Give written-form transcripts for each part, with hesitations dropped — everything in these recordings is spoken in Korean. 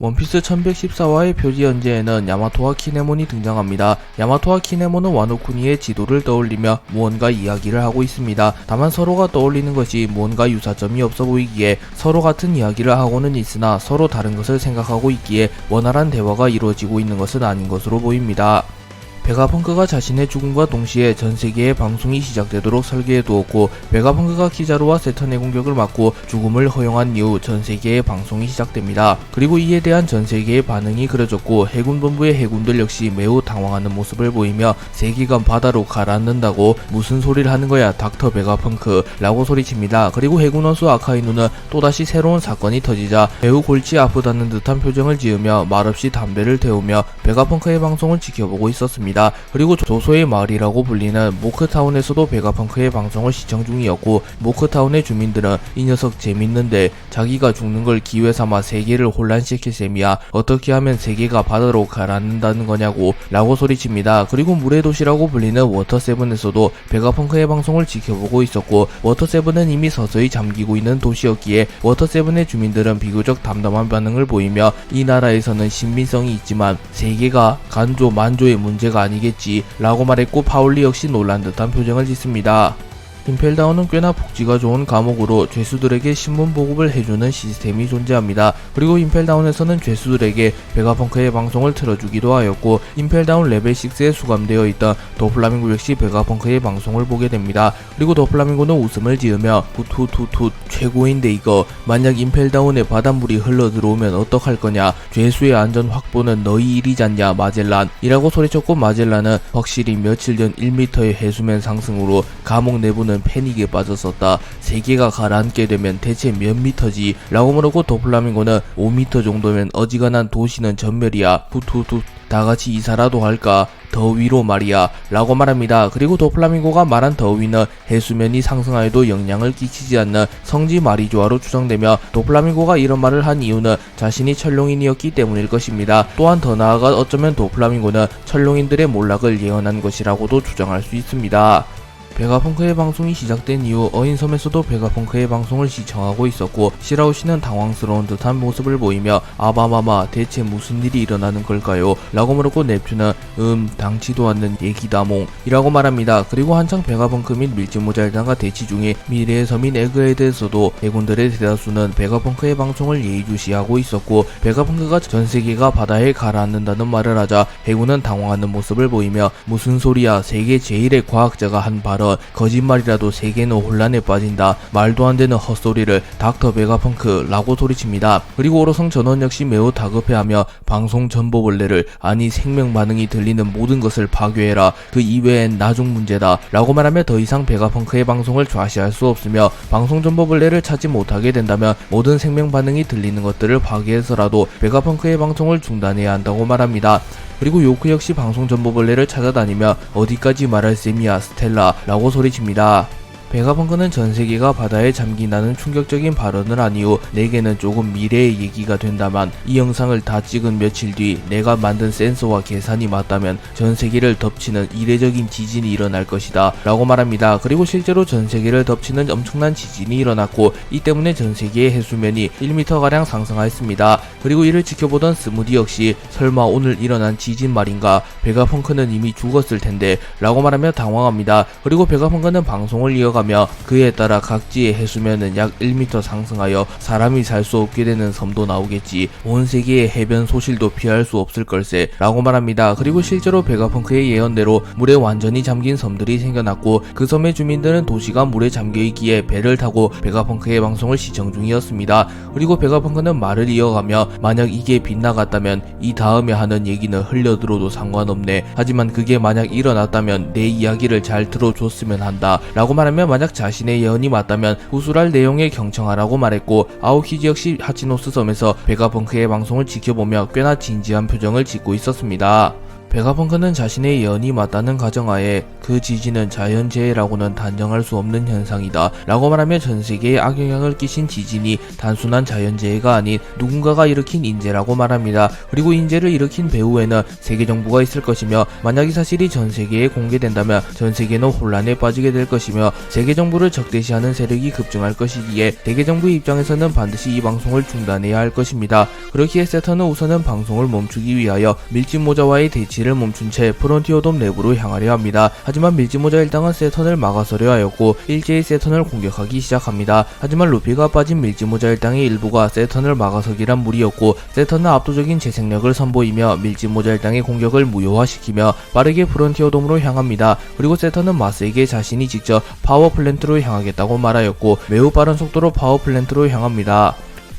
원피스 1114화의 표지 연재에는 야마토와 키네몬이 등장합니다. 야마토와 키네몬은 와노쿠니의 지도를 떠올리며 무언가 이야기를 하고 있습니다. 다만 서로가 떠올리는 것이 무언가 유사점이 없어 보이기에 서로 같은 이야기를 하고는 있으나 서로 다른 것을 생각하고 있기에 원활한 대화가 이루어지고 있는 것은 아닌 것으로 보입니다. 베가펑크가 자신의 죽음과 동시에 전세계의 방송이 시작되도록 설계해두었고, 베가펑크가 키자루와 세턴의 공격을 막고 죽음을 허용한 이후 전세계의 방송이 시작됩니다. 그리고 이에 대한 전세계의 반응이 그려졌고, 해군본부의 해군들 역시 매우 당황하는 모습을 보이며 세계관 바다로 가라앉는다고 무슨 소리를 하는 거야 닥터 베가펑크 라고 소리칩니다. 그리고 해군원수 아카이누는 또다시 새로운 사건이 터지자 매우 골치 아프다는 듯한 표정을 지으며 말없이 담배를 태우며 베가펑크의 방송을 지켜보고 있었습니다. 그리고 조소의 마을이라고 불리는 모크타운에서도 베가펑크의 방송을 시청 중이었고, 모크타운의 주민들은 이 녀석 재밌는데 자기가 죽는 걸 기회 삼아 세계를 혼란시킬 셈이야, 어떻게 하면 세계가 바다로 가라앉는다는 거냐고 라고 소리칩니다. 그리고 물의 도시라고 불리는 워터세븐에서도 베가펑크의 방송을 지켜보고 있었고, 워터세븐은 이미 서서히 잠기고 있는 도시였기에 워터세븐의 주민들은 비교적 담담한 반응을 보이며 이 나라에서는 신빙성이 있지만 세계가 간조 만조의 문제가 아니겠지 라고 말했고, 파울리 역시 놀란 듯한 표정을 짓습니다. 임펠다운은 꽤나 복지가 좋은 감옥으로 죄수들에게 신문 보급을 해주는 시스템이 존재합니다. 그리고 임펠다운에서는 죄수들에게 베가펑크의 방송을 틀어주기도 하였고, 임펠다운 레벨 6에 수감되어 있던 더플라밍고 역시 베가펑크의 방송을 보게 됩니다. 그리고 더플라밍고는 웃음을 지으며 훗훗훗훗 최고인데 이거 만약 임펠다운에 바닷물이 흘러 들어오면 어떡할 거냐, 죄수의 안전 확보는 너희 일이잖냐 마젤란 이라고 소리쳤고, 마젤란은 확실히 며칠 전 1m의 해수면 상승으로 감옥 내부는 패닉에 빠졌었다. 세계가 가라앉게 되면 대체 몇 미터지? 라고 물었고, 더플라밍고는 5m 정도면 어지간한 도시는 전멸이야. 훗훗훗 다같이 이사라도 할까? 더위로 말이야 라고 말합니다. 그리고 더플라밍고가 말한 더위는 해수면이 상승하여도 영향을 끼치지 않는 성지 마리조아로 추정되며, 더플라밍고가 이런 말을 한 이유는 자신이 철룡인이었기 때문일 것입니다. 또한 더 나아가 어쩌면 더플라밍고는 철룡인들의 몰락을 예언한 것이라고도 주장할 수 있습니다. 베가펑크의 방송이 시작된 이후 어인섬에서도 베가펑크의 방송을 시청하고 있었고, 시라우시는 당황스러운 듯한 모습을 보이며 아바마마 대체 무슨 일이 일어나는 걸까요? 라고 물었고, 넵튠은 당치도 않는 얘기다몽 이라고 말합니다. 그리고 한창 베가펑크 및 밀짚모자일단과 대치 중인 미래의 섬인 에그헤드에서도 해군들의 대다수는 베가펑크의 방송을 예의주시하고 있었고, 베가펑크가 전세계가 바다에 가라앉는다는 말을 하자 해군은 당황하는 모습을 보이며 무슨 소리야, 세계 제일의 과학자가 한 발언, 거짓말이라도 세계는 혼란에 빠진다, 말도 안 되는 헛소리를 닥터 베가펑크 라고 소리칩니다. 그리고 오로성 전원 역시 매우 다급해하며 방송 전보벌레를, 아니 생명 반응이 들리는 모든 것을 파괴해라, 그 이외엔 나중 문제다 라고 말하며 더 이상 베가펑크의 방송을 좌시할 수 없으며, 방송 전보벌레를 찾지 못하게 된다면 모든 생명 반응이 들리는 것들을 파괴해서라도 베가펑크의 방송을 중단해야 한다고 말합니다. 그리고 요크 역시 방송 전보벌레를 찾아다니며 어디까지 말할 셈이야 스텔라 라고 소리칩니다. 베가펑크는 전세계가 바다에 잠긴다는 충격적인 발언을 한 이후 내게는 조금 미래의 얘기가 된다만, 이 영상을 다 찍은 며칠 뒤 내가 만든 센서와 계산이 맞다면 전세계를 덮치는 이례적인 지진이 일어날 것이다 라고 말합니다. 그리고 실제로 전세계를 덮치는 엄청난 지진이 일어났고, 이 때문에 전세계의 해수면이 1m가량 상승하였습니다. 그리고 이를 지켜보던 스무디 역시 설마 오늘 일어난 지진 말인가, 베가펑크는 이미 죽었을 텐데 라고 말하며 당황합니다. 그리고 베가펑크는 방송을 이어가 그에 따라 각지의 해수면은 약 1m 상승하여 사람이 살 수 없게 되는 섬도 나오겠지, 온 세계의 해변 소실도 피할 수 없을 걸세 라고 말합니다. 그리고 실제로 베가펑크의 예언대로 물에 완전히 잠긴 섬들이 생겨났고, 그 섬의 주민들은 도시가 물에 잠겨있기에 배를 타고 베가펑크의 방송을 시청 중이었습니다. 그리고 베가펑크는 말을 이어가며 만약 이게 빗나갔다면 이 다음에 하는 얘기는 흘려들어도 상관없네, 하지만 그게 만약 일어났다면 내 이야기를 잘 들어줬으면 한다 라고 말하며 만약 자신의 예언이 맞다면 구술할 내용에 경청하라고 말했고, 아오키지 역시 하치노스 섬에서 베가펑크의 방송을 지켜보며 꽤나 진지한 표정을 짓고 있었습니다. 베가펑크는 자신의 예언이 맞다는 가정하에 그 지진은 자연재해라고는 단정할 수 없는 현상이다 라고 말하며 전세계에 악영향을 끼친 지진이 단순한 자연재해가 아닌 누군가가 일으킨 인재라고 말합니다. 그리고 인재를 일으킨 배후에는 세계정부가 있을 것이며 만약 이 사실이 전세계에 공개된다면 전세계는 혼란에 빠지게 될 것이며 세계정부를 적대시하는 세력이 급증할 것이기에 세계정부의 입장에서는 반드시 이 방송을 중단해야 할 것입니다. 그렇기에 세턴은 우선은 방송을 멈추기 위하여 밀짚모자와의 대치를 멈춘 채 프론티어돔 내부로 향하려 합니다. 하지만 밀짚모자 일당은 세턴을 막아서려 하였고 일제히 세턴을 공격하기 시작합니다. 하지만 루피가 빠진 밀짚모자 일당의 일부가 세턴을 막아서기란 무리였고 세턴은 압도적인 재생력을 선보이며 밀짚모자 일당의 공격을 무효화시키며 빠르게 프론티어돔으로 향합니다. 그리고 세턴은 마스에게 자신이 직접 파워플랜트로 향하겠다고 말하였고 매우 빠른 속도로 파워플랜트로 향합니다.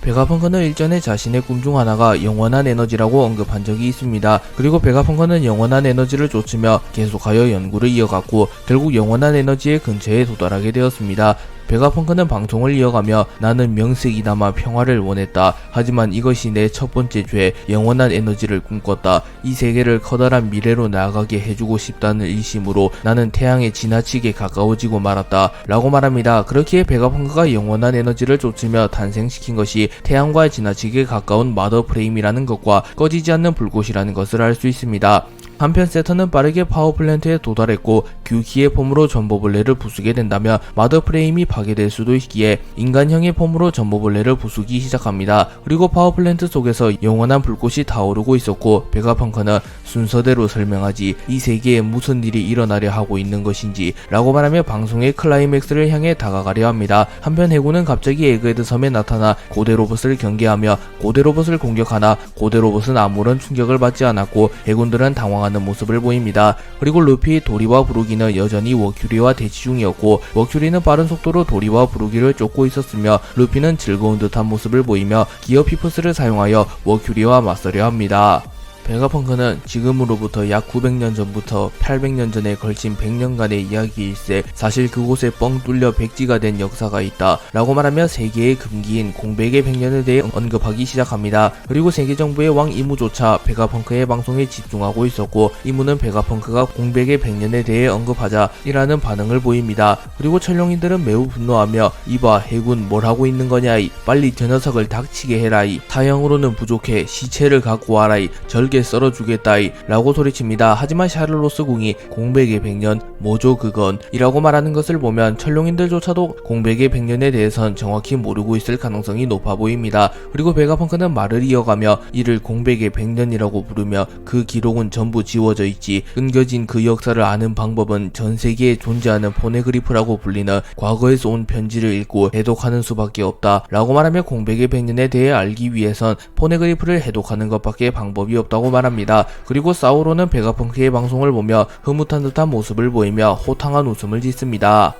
베가펑크는 일전에 자신의 꿈 중 하나가 영원한 에너지라고 언급한 적이 있습니다. 그리고 베가펑크는 영원한 에너지를 쫓으며 계속하여 연구를 이어갔고 결국 영원한 에너지의 근처에 도달하게 되었습니다. 베가펑크는 방송을 이어가며 나는 명색이나마 평화를 원했다. 하지만 이것이 내 첫 번째 죄, 영원한 에너지를 꿈꿨다. 이 세계를 커다란 미래로 나아가게 해주고 싶다는 일심으로 나는 태양에 지나치게 가까워지고 말았다. 라고 말합니다. 그렇기에 베가펑크가 영원한 에너지를 쫓으며 탄생시킨 것이 태양과 지나치게 가까운 마더 프레임이라는 것과 꺼지지 않는 불꽃이라는 것을 알 수 있습니다. 한편 세턴은 빠르게 파워플랜트에 도달했고 규키의 폼으로 전보벌레를 부수게 된다면 마더 프레임이 파괴될 수도 있기에 인간형의 폼으로 전보벌레를 부수기 시작합니다. 그리고 파워플랜트 속에서 영원한 불꽃이 타오르고 있었고 베가펑크는 순서대로 설명하지 이 세계에 무슨 일이 일어나려 하고 있는 것인지 라고 말하며 방송의 클라이맥스를 향해 다가가려 합니다. 한편 해군은 갑자기 에그헤드 섬에 나타나 고대 로봇을 경계하며 고대 로봇을 공격하나 고대 로봇은 아무런 충격을 받지 않았고 해군들은 당황하는 모습을 보입니다. 그리고 루피, 도리와 부루기는 여전히 워큐리와 대치 중이었고 워큐리는 빠른 속도로 도리와 부루기를 쫓고 있었으며 루피는 즐거운 듯한 모습을 보이며 기어 피프스를 사용하여 워큐리와 맞서려 합니다. 베가펑크는 지금으로부터 약 900년 전부터 800년 전에 걸친 100년간의 이야기일세 사실 그곳에 뻥 뚫려 백지가 된 역사가 있다 라고 말하며 세계의 금기인 공백의 100년에 대해 언급하기 시작합니다. 그리고 세계정부의 왕 이무조차 베가펑크의 방송에 집중하고 있었고 이무는 베가펑크가 공백의 100년에 대해 언급하자 이라는 반응을 보입니다. 그리고 천룡인들은 매우 분노하며 이봐 해군 뭘 하고 있는 거냐이 빨리 저 녀석을 닥치게 해라이 사형으로는 부족해 시체를 갖고 와라이 절개 썰어주겠다이 라고 소리칩니다. 하지만 샤를로스 궁이 공백의 100년 뭐죠 그건 이라고 말하는 것을 보면 천룡인들조차도 공백의 100년에 대해선 정확히 모르고 있을 가능성이 높아 보입니다. 그리고 베가펑크는 말을 이어가며 이를 공백의 100년이라고 부르며 그 기록은 전부 지워져 있지 끊겨진 그 역사를 아는 방법은 전 세계에 존재하는 포네그리프라고 불리는 과거에서 온 편지를 읽고 해독하는 수밖에 없다 라고 말하며 공백의 100년에 대해 알기 위해선 포네그리프를 해독하는 것밖에 방법이 없다고 말합니다. 그리고 사우론은 베가펑크의 방송을 보며 흐뭇한 듯한 모습을 보이며 호탕한 웃음을 짓습니다.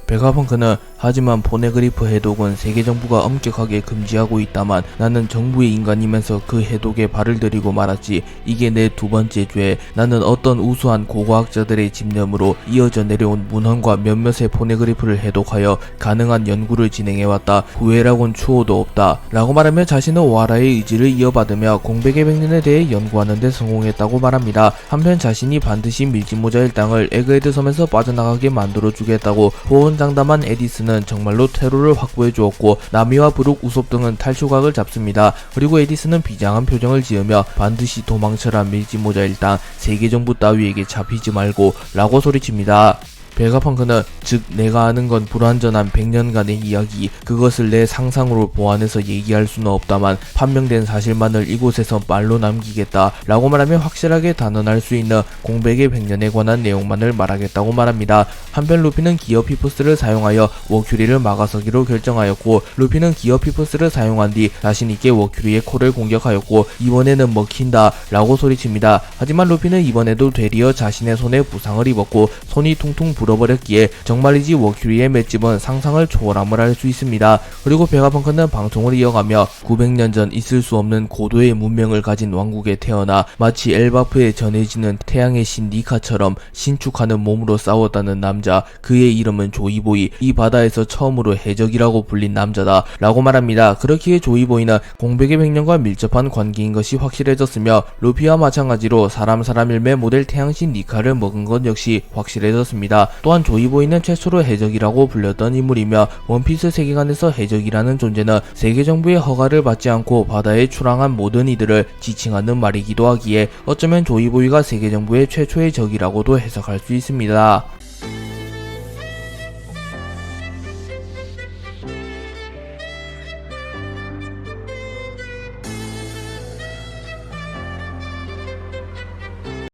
베가펑크는 하지만 포네그리프 해독은 세계정부가 엄격하게 금지하고 있다만 나는 정부의 인간이면서 그 해독에 발을 들이고 말았지. 이게 내 두 번째 죄. 나는 어떤 우수한 고고학자들의 집념으로 이어져 내려온 문헌과 몇몇의 포네그리프를 해독하여 가능한 연구를 진행해왔다. 후회라곤 추호도 없다 라고 말하며 자신은 오하라의 의지를 이어받으며 공백의 100년에 대해 연구하는 데 성공했다고 말합니다. 한편 자신이 반드시 밀짚모자 일당을 에그헤드 섬에서 빠져나가게 만들어주겠다고 호언장담한 에디스는 정말로 퇴로를 확보해 주었고 나미와 브룩, 우솝 등은 탈출각을 잡습니다. 그리고 에디스는 비장한 표정을 지으며 반드시 도망쳐라 밀짚모자 일당 세계정부 따위에게 잡히지 말고 라고 소리칩니다. 베가펑크는 즉 내가 아는 건 불완전한 100년간의 이야기 그것을 내 상상으로 보완해서 얘기할 수는 없다만 판명된 사실만을 이곳에서 말로 남기겠다 라고 말하며 확실하게 단언할 수 있는 공백의 100년에 관한 내용만을 말하겠다고 말합니다. 한편 루피는 기어 피프스를 사용하여 워큐리를 막아서기로 결정하였고 루피는 기어 피프스를 사용한 뒤 자신있게 워큐리의 코를 공격하였고 이번에는 먹힌다 라고 소리칩니다. 하지만 루피는 이번에도 되리어 자신의 손에 부상을 입었고 손이 퉁퉁 불어버렸기에 정말이지 워큐리의 맷집은 상상을 초월함을 알 수 있습니다. 그리고 베가펑크는 방송을 이어가며 900년 전 있을 수 없는 고도의 문명을 가진 왕국에 태어나 마치 엘바프에 전해지는 태양의 신 니카처럼 신축하는 몸으로 싸웠다는 남자, 그의 이름은 조이보이, 이 바다에서 처음으로 해적이라고 불린 남자다 라고 말합니다. 그렇기에 조이보이는 공백의 백년과 밀접한 관계인 것이 확실해졌으며 루피와 마찬가지로 사람 일매 모델 태양신 니카를 먹은 것 역시 확실해졌습니다. 또한 조이보이는 최초로 해적이라고 불렸던 인물이며 원피스 세계관에서 해적이라는 존재는 세계 정부의 허가를 받지 않고 바다에 출항한 모든 이들을 지칭하는 말이기도 하기에 어쩌면 조이보이가 세계 정부의 최초의 적이라고도 해석할 수 있습니다.